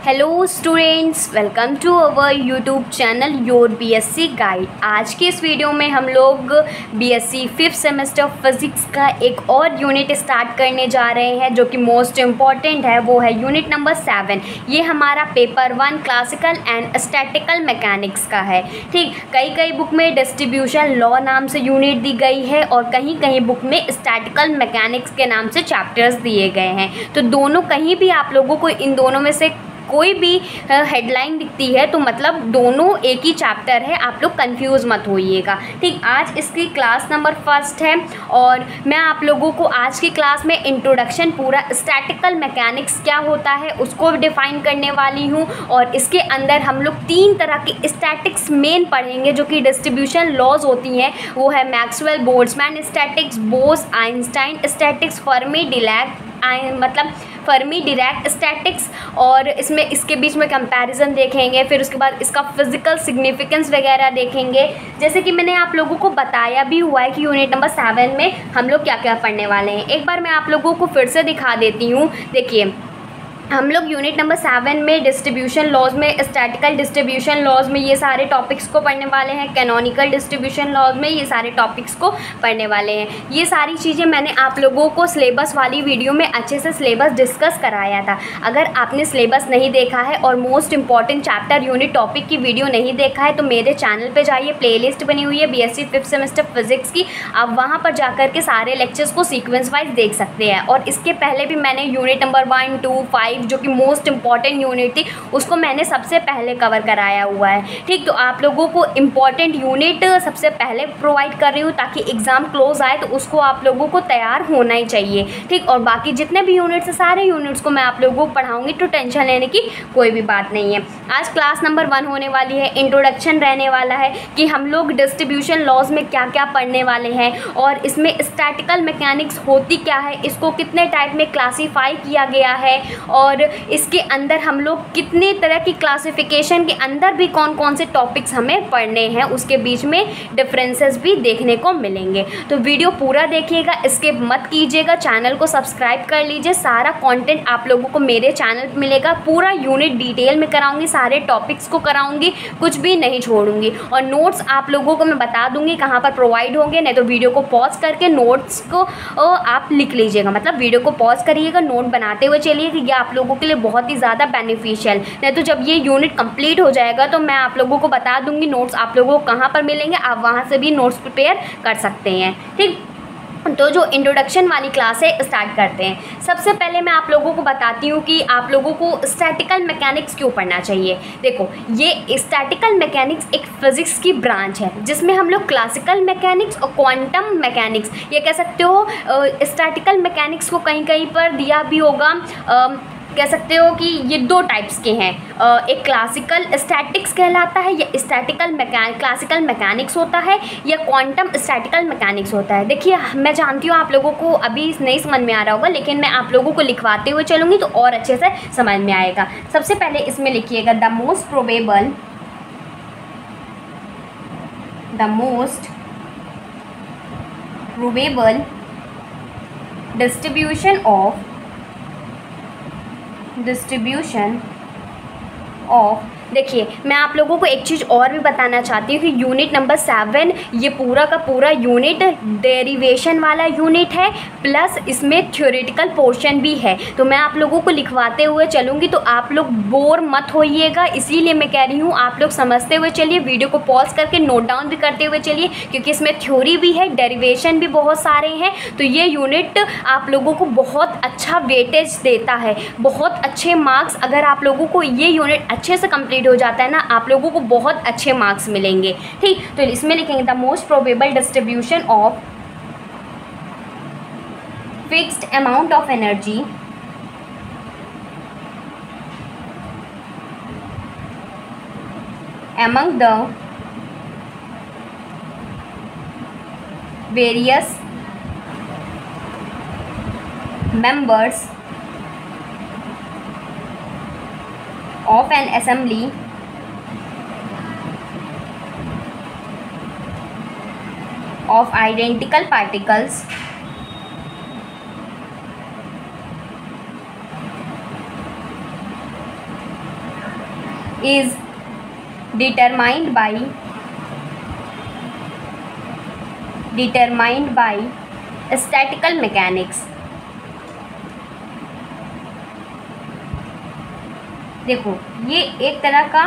Hello students, welcome to our YouTube channel your BSc guide. आज के इस video में हम लोग बीएससी 5th सेमेस्टर फिज़िक्स का एक और यूनिट स्टार्ट करने जा रहे हैं जो कि मोस्ट इम्पॉर्टेंट है। वो है यूनिट नंबर 7। ये हमारा paper 1 classical and statistical mechanics का है। ठीक, कई बुक में डिस्ट्रीब्यूशन लॉ नाम से यूनिट दी गई है और कहीं बुक में स्टैटिकल मैकेनिक्स के नाम से चैप्टर्स दिए गए हैं। तो दोनों कहीं भी आप लोगों को इन दोनों में से कोई भी हेडलाइन दिखती है तो मतलब दोनों एक ही चैप्टर है, आप लोग कंफ्यूज मत होइएगा। ठीक, आज इसकी क्लास नंबर 1 है और मैं आप लोगों को आज की क्लास में इंट्रोडक्शन पूरा स्टैटिकल मैकेनिक्स क्या होता है उसको डिफ़ाइन करने वाली हूँ। और इसके अंदर हम लोग 3 तरह के स्टैटिक्स मेन पढ़ेंगे जो कि डिस्ट्रीब्यूशन लॉज होती हैं। वो है Maxwell Boltzmann statics, Bose Einstein statics, Fermi Dirac statics. और इसमें इसके बीच में कंपैरिजन देखेंगे, फिर उसके बाद इसका फिजिकल सिग्निफिकेंस वगैरह देखेंगे। जैसे कि मैंने आप लोगों को बताया भी हुआ है कि यूनिट नंबर 7 में हम लोग क्या क्या पढ़ने वाले हैं। एक बार मैं आप लोगों को फिर से दिखा देती हूँ। देखिए, हम लोग यूनिट नंबर 7 में डिस्ट्रीब्यूशन लॉज में, स्टैटिकल डिस्ट्रीब्यूशन लॉज में ये सारे टॉपिक्स को पढ़ने वाले हैं। कैनोनिकल डिस्ट्रीब्यूशन लॉज में ये सारे टॉपिक्स को पढ़ने वाले हैं। ये सारी चीज़ें मैंने आप लोगों को सिलेबस वाली वीडियो में अच्छे से सिलेबस डिस्कस कराया था। अगर आपने सिलेबस नहीं देखा है और most important chapter unit topic की वीडियो नहीं देखा है तो मेरे चैनल पर जाइए, प्लेलिस्ट बनी हुई है बीएससी 5th सेमेस्टर फिजिक्स की। आप वहाँ पर जाकर के सारे लेक्चर्स को सीक्वेंस वाइज देख सकते हैं। और इसके पहले भी मैंने यूनिट नंबर 1, 2, 5 जो कि मोस्ट इंपॉर्टेंट यूनिट थी उसको मैंने सबसे पहले कवर कराया हुआ है। ठीक, तो आप लोगों को इम्पॉर्टेंट यूनिट सबसे पहले प्रोवाइड कर रही हूँ ताकि एग्ज़ाम क्लोज आए तो उसको आप लोगों को तैयार होना ही चाहिए। ठीक, और बाकी जितने भी यूनिट्स हैं सारे यूनिट्स को मैं आप लोगों को पढ़ाऊँगी, तो टेंशन लेने की कोई भी बात नहीं है। आज क्लास नंबर 1 होने वाली है, इंट्रोडक्शन रहने वाला है कि हम लोग डिस्ट्रीब्यूशन लॉज में क्या क्या पढ़ने वाले हैं और इसमें स्टैटिकल मैकेनिक्स होती क्या है, इसको कितने टाइप में क्लासीफाई किया गया है और इसके अंदर हम लोग कितने तरह की क्लासिफिकेशन के अंदर भी कौन कौन से टॉपिक्स हमें पढ़ने हैं, उसके बीच में डिफरेंसेस भी देखने को मिलेंगे। तो वीडियो पूरा देखिएगा, स्किप मत कीजिएगा, चैनल को सब्सक्राइब कर लीजिए। सारा कंटेंट आप लोगों को मेरे चैनल पर मिलेगा, पूरा यूनिट डिटेल में कराऊंगी, सारे टॉपिक्स को कराऊंगी, कुछ भी नहीं छोड़ूंगी। और नोट्स आप लोगों को मैं बता दूंगी कहाँ पर प्रोवाइड होंगे, नहीं तो वीडियो को पॉज करके नोट्स को आप लिख लीजिएगा। मतलब वीडियो को पॉज करिएगा, नोट बनाते हुए चलिए कि यह आप लोगों के लिए बहुत ही ज़्यादा बेनिफिशियल। नहीं तो जब ये यूनिट कंप्लीट हो जाएगा तो मैं आप लोगों को बता दूंगी नोट्स आप लोगों को कहाँ पर मिलेंगे, आप वहाँ से भी नोट्स प्रिपेयर कर सकते हैं। ठीक, तो जो इंट्रोडक्शन वाली क्लास है स्टार्ट करते हैं। सबसे पहले मैं आप लोगों को बताती हूँ कि आप लोगों को स्टैटिकल मैकेनिक्स क्यों पढ़ना चाहिए। देखो, ये स्टैटिकल मैकेनिक्स एक फिज़िक्स की ब्रांच है जिसमें हम लोग क्लासिकल मैकेनिक्स और क्वांटम मैकेनिक्स, ये कह सकते हो स्टैटिकल मैकेनिक्स को कहीं पर दिया भी होगा, कह सकते हो कि ये 2 टाइप्स के हैं। एक क्लासिकल स्टैटिक्स कहलाता है या क्लासिकल मैकेनिक्स होता है या क्वांटम स्टैटिकल मैकेनिक्स होता है। देखिए, मैं जानती हूँ आप लोगों को अभी नहीं समझ में आ रहा होगा, लेकिन मैं आप लोगों को लिखवाते हुए चलूँगी तो और अच्छे से समझ में आएगा। सबसे पहले इसमें लिखिएगा the most probable distribution of। देखिए, मैं आप लोगों को एक चीज़ और भी बताना चाहती हूँ कि यूनिट नंबर 7 ये पूरा का पूरा यूनिट डेरिवेशन वाला यूनिट है, प्लस इसमें थ्योरेटिकल पोर्शन भी है। तो मैं आप लोगों को लिखवाते हुए चलूँगी तो आप लोग बोर मत होइएगा, इसीलिए मैं कह रही हूँ आप लोग समझते हुए चलिए, वीडियो को पॉज करके नोट डाउन भी करते हुए चलिए, क्योंकि इसमें थ्योरी भी है, डेरिवेशन भी बहुत सारे हैं। तो ये यूनिट आप लोगों को बहुत अच्छा वेटेज देता है, बहुत अच्छे मार्क्स। अगर आप लोगों को ये यूनिट अच्छे से कंप्लीट हो जाता है ना, आप लोगों को बहुत अच्छे मार्क्स मिलेंगे। ठीक, तो इसमें लिखेंगे the most probable distribution of fixed amount of energy among the various members of an assembly of identical particles is determined by statistical mechanics। देखो ये एक तरह का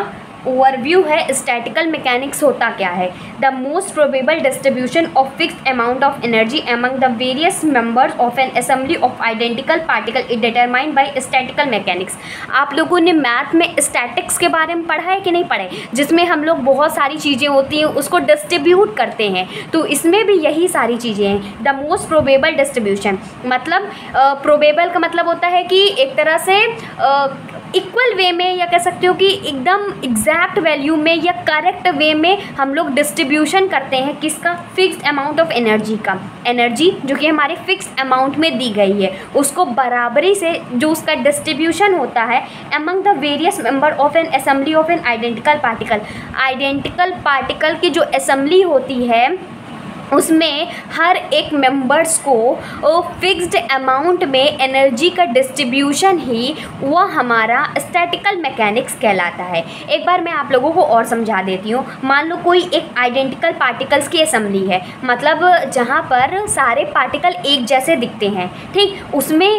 ओवरव्यू है स्टैटिकल मैकेनिक्स होता क्या है। The most probable distribution of fixed amount of energy among the various members of an assembly of identical particle is determined by statistical mechanics. आप लोगों ने मैथ में स्टैटिक्स के बारे में पढ़ा है कि नहीं पढ़े, जिसमें हम लोग बहुत सारी चीज़ें होती हैं उसको डिस्ट्रीब्यूट करते हैं, तो इसमें भी यही सारी चीज़ें हैं। द मोस्ट प्रोबेबल डिस्ट्रीब्यूशन मतलब प्रोबेबल का मतलब होता है कि एक तरह से इक्वल वे में, या कह सकते हो कि एकदम एग्जैक्ट वैल्यू में या करेक्ट वे में हम लोग डिस्ट्रीब्यूशन करते हैं किसका, फिक्स्ड अमाउंट ऑफ एनर्जी का। एनर्जी जो कि हमारे फिक्स्ड अमाउंट में दी गई है उसको बराबरी से जो उसका डिस्ट्रीब्यूशन होता है among the various member of an assembly of an identical particle. Identical particle की जो असेंबली होती है उसमें हर एक मेंबर्स को फिक्स्ड अमाउंट में एनर्जी का डिस्ट्रीब्यूशन ही वो हमारा स्टैटिकल मैकेनिक्स कहलाता है। एक बार मैं आप लोगों को और समझा देती हूँ। मान लो कोई एक आइडेंटिकल पार्टिकल्स की असेंबली है, मतलब जहाँ पर सारे पार्टिकल एक जैसे दिखते हैं, ठीक, उसमें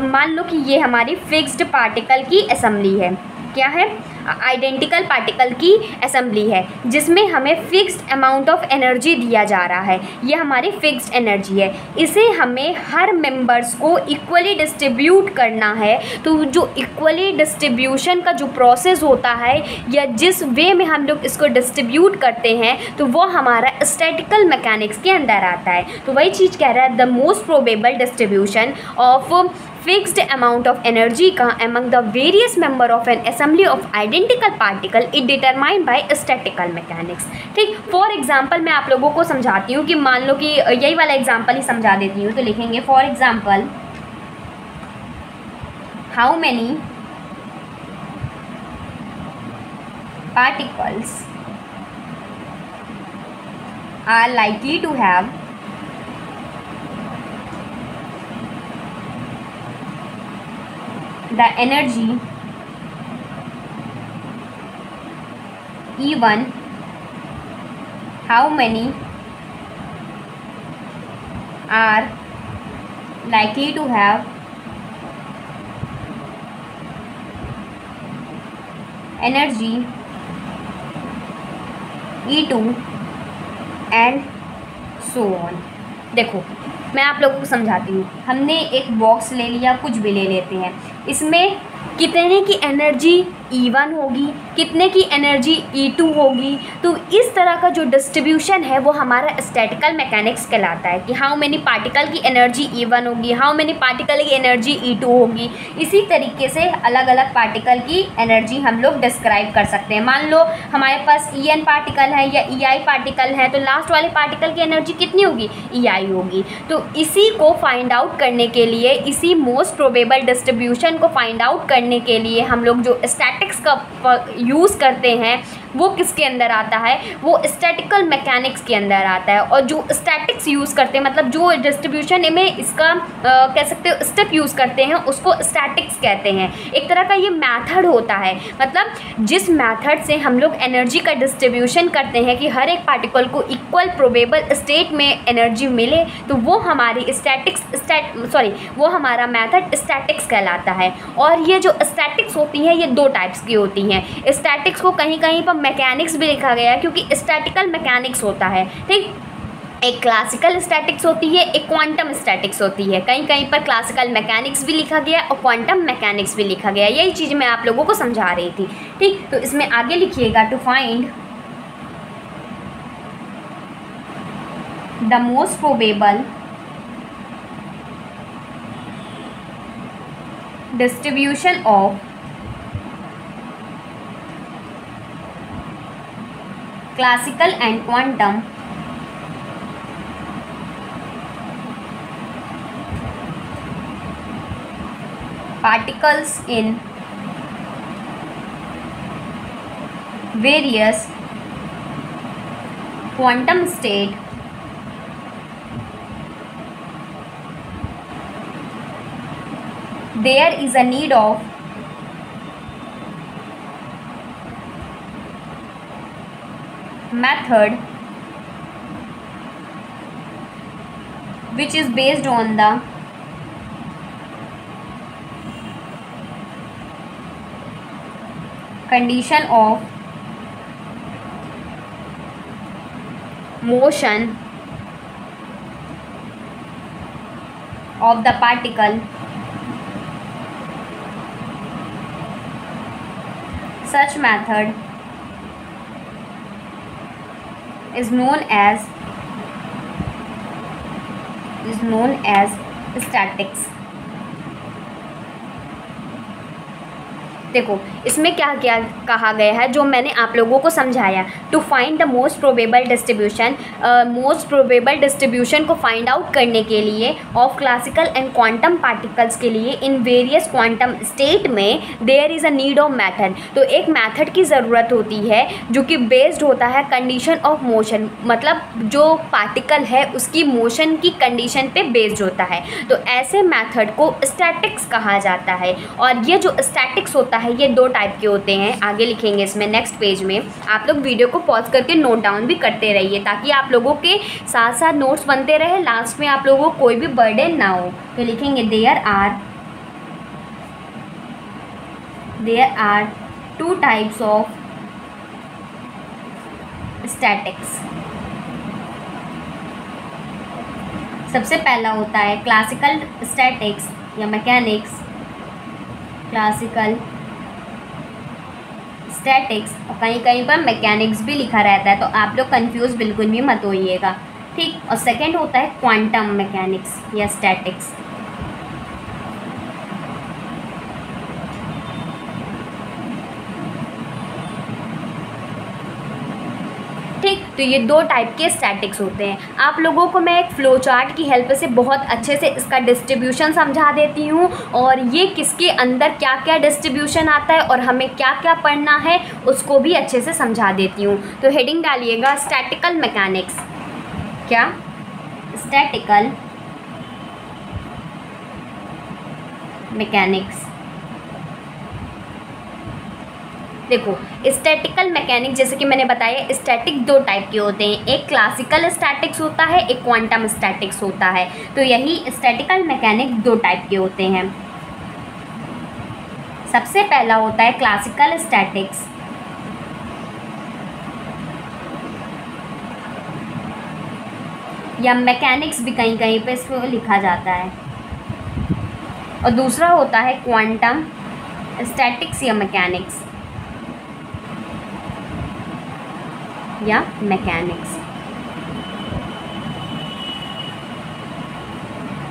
मान लो कि ये हमारी फिक्स्ड पार्टिकल की असेंबली है। क्या है, आइडेंटिकल पार्टिकल की असेंबली है जिसमें हमें फिक्स्ड अमाउंट ऑफ एनर्जी दिया जा रहा है। ये हमारी फिक्स्ड एनर्जी है, इसे हमें हर मेंबर्स को इक्वली डिस्ट्रीब्यूट करना है। तो जो इक्वली डिस्ट्रीब्यूशन का जो प्रोसेस होता है या जिस वे में हम लोग इसको डिस्ट्रीब्यूट करते हैं तो वो हमारा स्टैटिकल मैकेनिक्स के अंदर आता है। तो वही चीज़ कह रहा है, the most probable distribution of fixed amount of energy का among the various member of an assembly of identical particle is determined by statistical mechanics। ठीक, फॉर एग्जाम्पल मैं आप लोगों को समझाती हूँ कि मान लो कि यही वाला एग्जाम्पल ही समझा देती हूँ। तो लिखेंगे for example, how many particles are likely to have the energy E1, how many are likely to have energy E2 and so on। देखो मैं आप लोगों को समझाती हूँ। हमने एक बॉक्स ले लिया, कुछ भी ले लेते हैं, इसमें कितने की एनर्जी E1 होगी, कितने की एनर्जी E2 होगी। तो इस तरह का जो डिस्ट्रीब्यूशन है वो हमारा स्टैटिकल मैकेनिक्स कहलाता है कि हाउ मेनी पार्टिकल की एनर्जी E1 होगी, हाउ मेनी पार्टिकल की एनर्जी E2 होगी। इसी तरीके से अलग अलग पार्टिकल की एनर्जी हम लोग डिस्क्राइब कर सकते हैं। मान लो हमारे पास En पार्टिकल है या Ei पार्टिकल है, तो लास्ट वाले पार्टिकल की एनर्जी कितनी होगी, Ei होगी। तो इसी को फाइंड आउट करने के लिए, इसी मोस्ट प्रोबेबल डिस्ट्रीब्यूशन को फाइंड आउट करने के लिए हम लोग जो स्टैटिक्स का यूज़ करते हैं वो किसके अंदर आता है, वो स्टैटिकल मैकेनिक्स के अंदर आता है। और जो स्टैटिक्स यूज़ करते हैं, मतलब जो डिस्ट्रीब्यूशन में इसका कह सकते हो स्टेप यूज़ करते हैं, उसको स्टैटिक्स कहते हैं। एक तरह का ये मेथड होता है, मतलब जिस मेथड से हम लोग एनर्जी का डिस्ट्रीब्यूशन करते हैं कि हर एक पार्टिकल को इक्वल प्रोबेबल स्टेट में एनर्जी मिले, तो वो हमारी वो हमारा मेथड स्टैटिक्स कहलाता है। और ये जो स्टैटिक्स होती है ये दो टाइप्स की होती हैं। स्टैटिक्स को कहीं कहीं पर मैकेनिक्स भी लिखा गया है क्योंकि स्टैटिकल मैकेनिक्स होता है, ठीक। एक क्लासिकल स्टैटिक्स होती है, एक क्वांटम स्टैटिक्स होती है। कहीं कहीं पर क्लासिकल मैकेनिक्स भी लिखा गया और क्वांटम मैकेनिक्स भी लिखा गया। यही चीज़ मैं आप लोगों को समझा रही थी, ठीक। तो इसमें आगे लिखिएगा, to find the most probable distribution of classical and quantum particles in various quantum state there is a need of method which is based on the condition of motion of the particle. Such method is known as statics. देखो इसमें क्या क्या कहा गया है जो मैंने आप लोगों को समझाया। To find the most probable distribution को फाइंड आउट करने के लिए of classical and quantum particles के लिए इन वेरियस क्वांटम स्टेट में there is a need of method. तो एक मेथड की ज़रूरत होती है जो कि बेस्ड होता है कंडीशन ऑफ मोशन, मतलब जो पार्टिकल है उसकी मोशन की कंडीशन पे बेस्ड होता है। तो ऐसे मेथड को स्टैटिक्स कहा जाता है। और ये जो स्टैटिक्स होता है ये दो टाइप के होते हैं, आगे लिखेंगे इसमें नेक्स्ट पेज में। आप लोग वीडियो को पॉज करके नोट डाउन भी करते रहिए ताकि आप लोगों के साथ साथ नोट्स बनते रहे, लास्ट में आप लोगों को कोई भी बर्डन ना हो। तो लिखेंगे there are two types of statics. सबसे पहला होता है क्लासिकल स्टैटिक्स या मैकेनिक्स, क्लासिकल स्टैटिक्स, और कहीं कहीं पर मैकेनिक्स भी लिखा रहता है, तो आप लोग कंफ्यूज बिल्कुल भी मत होइएगा, ठीक। और सेकंड होता है क्वांटम मैकेनिक्स या स्टैटिक्स। ठीक, तो ये दो टाइप के स्टैटिक्स होते हैं। आप लोगों को मैं एक फ्लो चार्ट की हेल्प से बहुत अच्छे से इसका डिस्ट्रीब्यूशन समझा देती हूँ, और ये किसके अंदर क्या क्या डिस्ट्रीब्यूशन आता है और हमें क्या क्या पढ़ना है उसको भी अच्छे से समझा देती हूँ। तो हेडिंग डालिएगा स्टैटिकल मैकेनिक्स। क्या? Statistical mechanics. देखो स्टैटिकल मैकेनिक जैसे कि मैंने बताया, स्टैटिक दो टाइप के होते हैं, एक क्लासिकल स्टैटिक्स होता है, एक क्वांटम स्टैटिक्स होता है। तो यही स्टैटिकल मैकेनिक दो टाइप के होते हैं। सबसे पहला होता है क्लासिकल स्टैटिक्स। या मैकेनिक्स भी कहीं कहीं पे इसको लिखा जाता है। और दूसरा होता है क्वांटम स्टैटिक्स या मैकेनिक्स या मैकेनिक्स।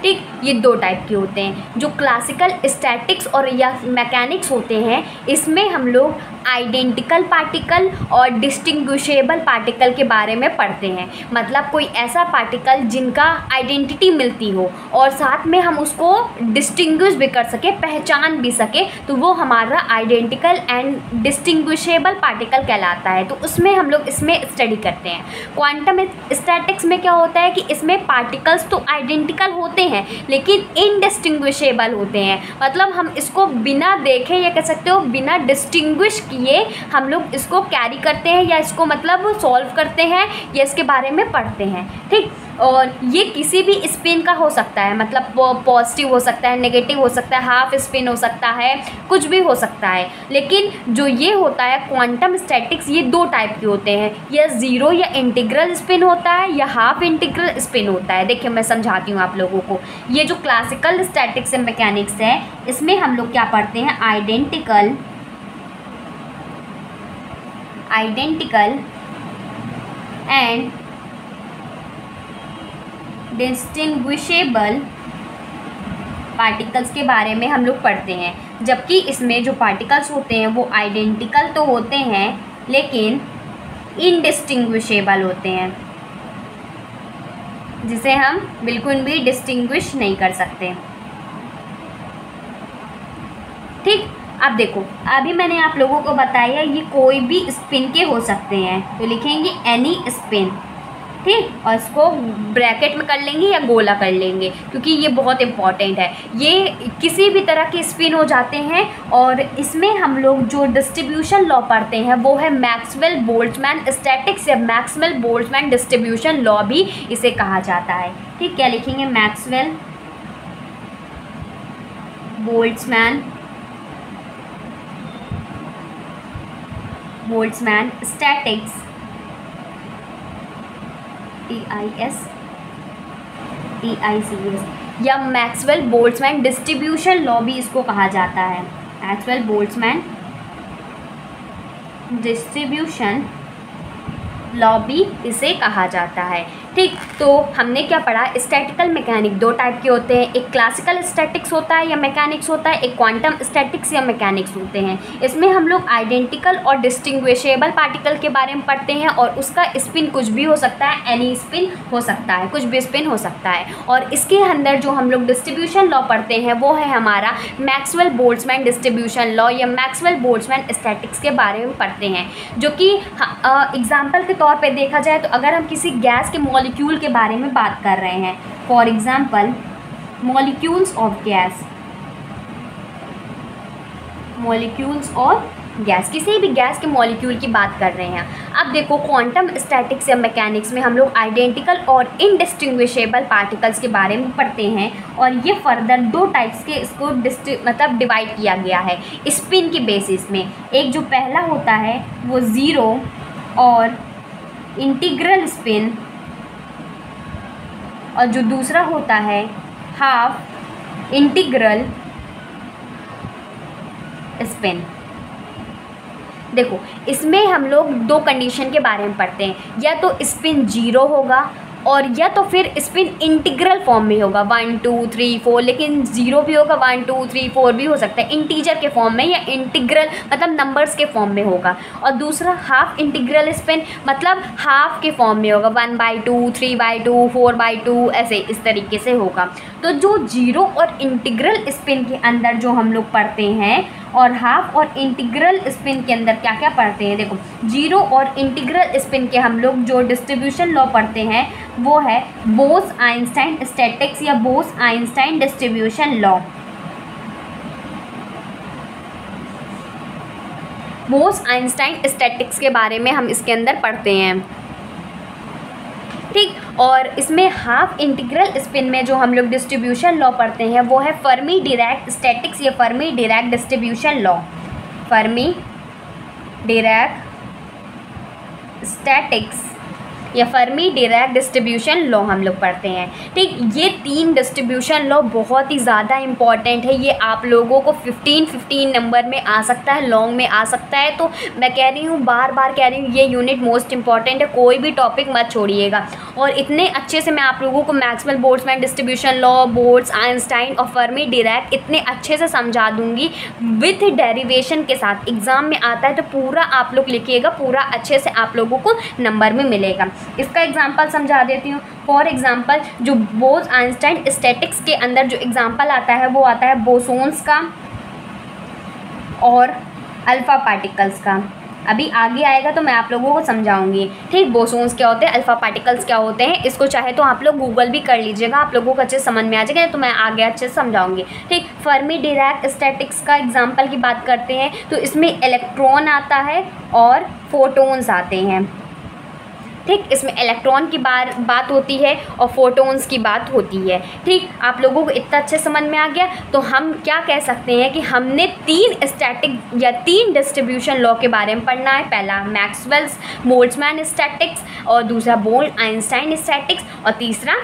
ठीक, ये दो टाइप के होते हैं। जो क्लासिकल स्टैटिक्स और या मैकेनिक्स होते हैं, इसमें हम लोग आइडेंटिकल पार्टिकल और डिस्टिंग्विशेबल पार्टिकल के बारे में पढ़ते हैं। मतलब कोई ऐसा पार्टिकल जिनका आइडेंटिटी मिलती हो और साथ में हम उसको डिस्टिंग्विश भी कर सके, पहचान भी सके, तो वो हमारा आइडेंटिकल एंड डिस्टिंग्विशेबल पार्टिकल कहलाता है। तो उसमें हम लोग इसमें स्टडी करते हैं। क्वांटम स्टैटिक्स में क्या होता है कि इसमें पार्टिकल्स तो आइडेंटिकल होते हैं लेकिन इनडिस्टिंग्विशेबल होते हैं। मतलब हम इसको बिना देखे या कह सकते हो बिना डिस्टिंग्विश किए हम लोग इसको कैरी करते हैं या इसको मतलब सॉल्व करते हैं या इसके बारे में पढ़ते हैं। ठीक, और ये किसी भी स्पिन का हो सकता है, मतलब पॉजिटिव हो सकता है, नेगेटिव हो सकता है, हाफ स्पिन हो सकता है, कुछ भी हो सकता है। लेकिन जो ये होता है क्वांटम स्टैटिक्स, ये दो टाइप के होते हैं, या ज़ीरो या इंटीग्रल स्पिन होता है या हाफ इंटीग्रल स्पिन होता है। देखिए मैं समझाती हूँ आप लोगों को। ये जो क्लासिकल स्टैटिक्स एंड मैकेनिक्स है, इसमें हम लोग क्या पढ़ते हैं, आइडेंटिकल एंड डिस्टिंग्विशेबल पार्टिकल्स के बारे में हम लोग पढ़ते हैं। जबकि इसमें जो पार्टिकल्स होते हैं वो आइडेंटिकल तो होते हैं लेकिन इनडिस्टिंग्विशेबल होते हैं, जिसे हम बिल्कुल भी डिस्टिंग्विश नहीं कर सकते। ठीक, अब देखो अभी मैंने आप लोगों को बताया ये कोई भी स्पिन के हो सकते हैं, तो लिखेंगे एनी स्पिन। ठीक, और इसको ब्रैकेट में कर लेंगे या गोला कर लेंगे क्योंकि ये बहुत इंपॉर्टेंट है। ये किसी भी तरह के स्पिन हो जाते हैं और इसमें हम लोग जो डिस्ट्रीब्यूशन लॉ पढ़ते हैं वो है मैक्सवेल बोल्ट्जमैन स्टैटिक्स या मैक्सवेल बोल्ट्जमैन डिस्ट्रीब्यूशन लॉ भी इसे कहा जाता है। ठीक, क्या लिखेंगे? मैक्सवेल बोल्ट्जमैन स्टैटिक्स TICS या मैक्सवेल बोल्ट्जमैन डिस्ट्रीब्यूशन लॉ भी इसको कहा जाता है। मैक्सवेल बोल्ट्जमैन डिस्ट्रीब्यूशन लॉ भी इसे कहा जाता है। ठीक, तो हमने क्या पढ़ा? स्टैटिकल मैकेनिक दो टाइप के होते हैं, एक क्लासिकल स्टैटिक्स होता है या मैकेनिक्स होता है, एक क्वांटम स्टैटिक्स या मैकेनिक्स होते हैं। इसमें हम लोग आइडेंटिकल और डिस्टिंग्विशेबल पार्टिकल के बारे में पढ़ते हैं और उसका स्पिन कुछ भी हो सकता है, एनी स्पिन हो सकता है, कुछ भी स्पिन हो सकता है। और इसके अंदर जो हम लोग डिस्ट्रीब्यूशन लॉ पढ़ते हैं वो है हमारा मैक्सवेल बोल्ट्जमैन डिस्ट्रीब्यूशन लॉ या मैक्सवेल बोल्ट्जमैन स्टैटिक्स के बारे में पढ़ते हैं, जो कि एग्जाम्पल के तौर पर देखा जाए तो अगर हम किसी गैस के मॉलिक्यूल के बारे में बात कर रहे हैं, for example molecules of gas, molecules और गैस, किसी भी गैस के मॉलिक्यूल की बात कर रहे हैं। अब देखो क्वांटम स्टैटिक्स या मैकेनिक्स में हम लोग आइडेंटिकल और इनडिस्टिंग्विशेबल पार्टिकल्स के बारे में पढ़ते हैं और ये फर्दर दो टाइप्स के इसको मतलब डिवाइड किया गया है स्पिन की बेसिस में। एक जो पहला होता है वो ज़ीरो और इंटीग्रल स्पिन और जो दूसरा होता है हाफ इंटीग्रल स्पिन। देखो इसमें हम लोग दो कंडीशन के बारे में पढ़ते हैं, या तो स्पिन जीरो होगा और या तो फिर स्पिन इंटीग्रल फॉर्म में होगा 1 2 3 4, लेकिन ज़ीरो भी होगा 1 2 3 4 भी हो सकता है इंटीजर के फॉर्म में या इंटीग्रल मतलब नंबर्स के फॉर्म में होगा। और दूसरा हाफ इंटीग्रल स्पिन मतलब हाफ के फॉर्म में होगा 1/2 3/2 4/2 ऐसे इस तरीके से होगा। तो जो जीरो और इंटीग्रल स्पिन के अंदर जो हम लोग पढ़ते हैं और हाफ और इंटीग्रल स्पिन के अंदर क्या क्या पढ़ते हैं, देखो जीरो और इंटीग्रल स्पिन के हम लोग जो डिस्ट्रीब्यूशन लॉ पढ़ते हैं वो है बोस-आइंस्टाइन स्टैटिक्स या बोस-आइंस्टाइन डिस्ट्रीब्यूशन लॉ। बोस-आइंस्टाइन स्टैटिक्स के बारे में हम इसके अंदर पढ़ते हैं। ठीक, और इसमें हाफ इंटीग्रल स्पिन में जो हम लोग डिस्ट्रीब्यूशन लॉ पढ़ते हैं वो है फर्मी डिरैक स्टैटिक्स या Fermi Dirac distribution law. Fermi Dirac statics या फर्मी डिरैक डिस्ट्रीब्यूशन लॉ हम लोग पढ़ते हैं। ठीक, ये तीन डिस्ट्रीब्यूशन लॉ बहुत ही ज़्यादा इंपॉर्टेंट है। ये आप लोगों को 15 नंबर में आ सकता है, लॉन्ग में आ सकता है। तो मैं कह रही हूँ, बार बार कह रही हूँ, ये यूनिट मोस्ट इंपॉर्टेंट है, कोई भी टॉपिक मत छोड़िएगा। और इतने अच्छे से मैं आप लोगों को मैक्सवेल बोल्ट्जमैन डिस्ट्रीब्यूशन लॉ, बोस-आइंस्टाइन और फर्मी डिरैक इतने अच्छे से समझा दूँगी विथ डेरिवेशन के साथ। एग्ज़ाम में आता है तो पूरा आप लोग लिखिएगा, पूरा अच्छे से आप लोगों को नंबर में मिलेगा। इसका एग्जांपल समझा देती हूँ। फॉर एग्जांपल जो बोस-आइंस्टाइन स्टैटिक्स के अंदर जो एग्जांपल आता है वो आता है बोसोन्स का और अल्फ़ा पार्टिकल्स का। अभी आगे आएगा तो मैं आप लोगों को समझाऊंगी। ठीक, बोसोन्स क्या होते हैं, अल्फ़ा पार्टिकल्स क्या होते हैं, इसको चाहे तो आप लोग गूगल भी कर लीजिएगा, आप लोगों को अच्छे समझ में आ जाएगा, तो मैं आगे अच्छे से समझाऊंगी। ठीक, फर्मी डिरैक स्टैटिक्स का एग्जांपल की बात करते हैं तो इसमें इलेक्ट्रॉन आता है और फोटोन्स आते हैं। ठीक, इसमें इलेक्ट्रॉन की बात होती है और फोटोन्स की बात होती है। ठीक, आप लोगों को इतना अच्छे समझ में आ गया तो हम क्या कह सकते हैं कि हमने तीन स्टैटिक या तीन डिस्ट्रीब्यूशन लॉ के बारे में पढ़ना है। पहला मैक्सवेल्स बोल्ट्जमैन स्टैटिक्स और दूसरा बोस-आइंस्टाइन स्टैटिक्स और तीसरा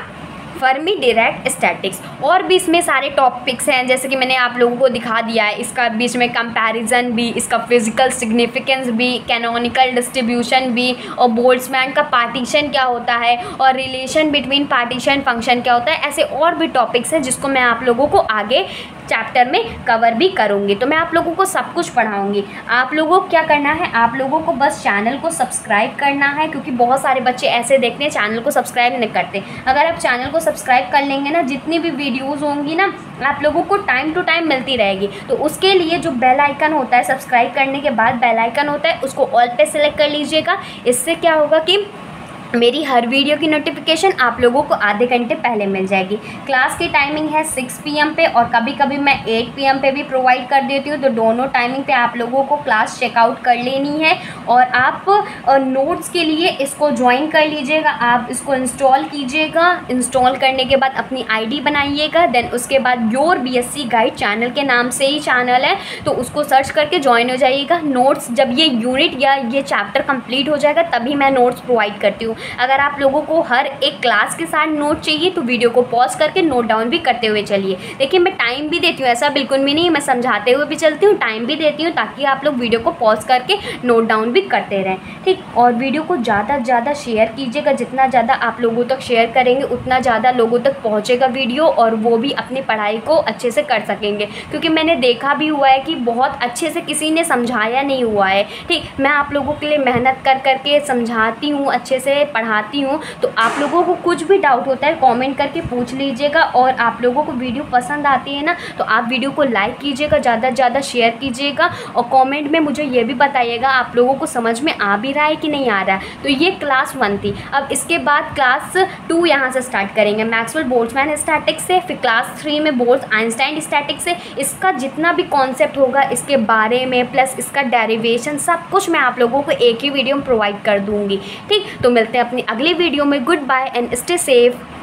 फर्मी डिरैक स्टैटिक्स। और भी इसमें सारे टॉपिक्स हैं जैसे कि मैंने आप लोगों को दिखा दिया है, इसका बीच में कंपैरिजन भी, इसका फिजिकल सिग्निफिकेंस भी, कैनोनिकल डिस्ट्रीब्यूशन भी, और बोल्ट्जमैन का पार्टीशन क्या होता है और रिलेशन बिटवीन पार्टीशन फंक्शन क्या होता है। ऐसे और भी टॉपिक्स हैं जिसको मैं आप लोगों को आगे चैप्टर में कवर भी करूँगी। तो मैं आप लोगों को सब कुछ पढ़ाऊँगी। आप लोगों को क्या करना है, आप लोगों को बस चैनल को सब्सक्राइब करना है, क्योंकि बहुत सारे बच्चे ऐसे देखते हैं चैनल को सब्सक्राइब नहीं करते। अगर आप चैनल को सब्सक्राइब कर लेंगे ना, जितनी भी वीडियोज़ होंगी ना आप लोगों को टाइम टू टाइम मिलती रहेगी। तो उसके लिए जो बेल आइकन होता है, सब्सक्राइब करने के बाद बेल आइकन होता है, उसको ऑल पे सेलेक्ट कर लीजिएगा। इससे क्या होगा कि मेरी हर वीडियो की नोटिफिकेशन आप लोगों को आधे घंटे पहले मिल जाएगी। क्लास की टाइमिंग है 6 PM पे और कभी कभी मैं 8 PM पे भी प्रोवाइड कर देती हूँ, तो दोनों टाइमिंग पे आप लोगों को क्लास चेकआउट कर लेनी है। और आप नोट्स के लिए इसको ज्वाइन कर लीजिएगा, आप इसको इंस्टॉल कीजिएगा। इंस्टॉल करने के बाद अपनी ID बनाइएगा, देन उसके बाद योर BSc गाइड चैनल के नाम से ही चैनल है, तो उसको सर्च करके ज्वाइन हो जाइएगा। नोट्स जब ये यूनिट या ये चैप्टर कंप्लीट हो जाएगा तभी मैं नोट्स प्रोवाइड करती हूँ। अगर आप लोगों को हर एक क्लास के साथ नोट चाहिए तो वीडियो को पॉज करके नोट डाउन भी करते हुए चलिए। देखिए मैं टाइम भी देती हूँ, ऐसा बिल्कुल भी नहीं, मैं समझाते हुए भी चलती हूँ, टाइम भी देती हूँ, ताकि आप लोग वीडियो को पॉज करके नोट डाउन भी करते रहें, ठीक। और वीडियो को ज़्यादा से ज़्यादा शेयर कीजिएगा, जितना ज़्यादा आप लोगों तक शेयर करेंगे उतना ज़्यादा लोगों तक पहुँचेगा वीडियो, और वो भी अपनी पढ़ाई को अच्छे से कर सकेंगे। क्योंकि मैंने देखा भी हुआ है कि बहुत अच्छे से किसी ने समझाया नहीं हुआ है, ठीक। मैं आप लोगों के लिए मेहनत कर करके समझाती हूँ, अच्छे से पढ़ाती हूँ, तो आप लोगों को कुछ भी डाउट होता है कमेंट करके पूछ लीजिएगा। और आप लोगों को वीडियो पसंद आती है ना, तो आप वीडियो को लाइक कीजिएगा, ज़्यादा से ज़्यादा शेयर कीजिएगा, और कमेंट में मुझे ये भी बताइएगा आप लोगों को समझ में आ भी रहा है कि नहीं आ रहा है। तो ये क्लास 1 थी। अब इसके बाद क्लास 2 यहाँ से स्टार्ट करेंगे, मैक्सवेल बोल्ट्जमैन स्टैटिक्स से। फिर क्लास 3 में बोल्ट्ज-आइंस्टाइन स्टैटिक्स से। इसका जितना भी कॉन्सेप्ट होगा इसके बारे में, प्लस इसका डेरिवेशन, सब कुछ मैं आप लोगों को एक ही वीडियो में प्रोवाइड कर दूँगी, ठीक। तो मिलते हैं अपनी अगली वीडियो में। Good bye and stay safe.